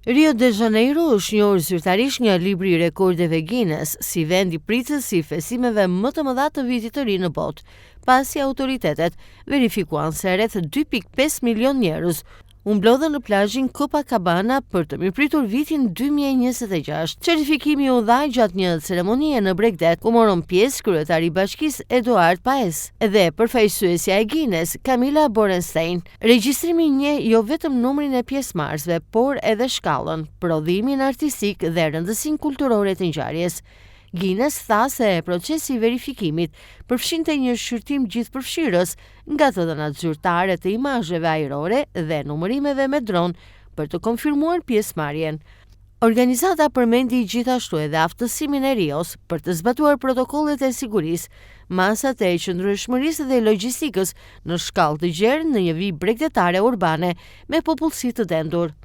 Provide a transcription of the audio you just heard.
Rio de Janeiro është njohur zyrtarisht nga libri I rekordeve Guinness si vendi pritës I festimeve më të mëdha të vitit të ri në botë, pasi autoritetet verifikuan se rreth 2.5 milion njerëz u mblodhën në plazhin Copacabana për të mirëpritur vitin 2026. Certifikimi u dha gjatë një ceremonie në Bregdet, ku morën pjesë kryetari I Bashkisë Eduard Paes dhe përfaqësuesja e Guinness, Camilla Borenstein. Regjistrimi njeh jo vetëm numrin e pjesëmarrësve, por edhe shkallën, prodhimin artistik dhe rëndësinë kulturore të ngjarjes. Guinness tha se procesi I verifikimit përfshinte një shqyrtim gjithëpërfshirës nga të dhënat zyrtare të imazheve ajrore dhe numërimeve me dron për të konfirmuar pjesëmarrjen. Organizata përmendi gjithashtu edhe aftësimin e Rios për të zbatuar protokollet e sigurisë, masat e qëndrueshmërisë dhe logjistikës në shkallë të gjerë në një vijë bregdetare urbane me popullsi të dendur.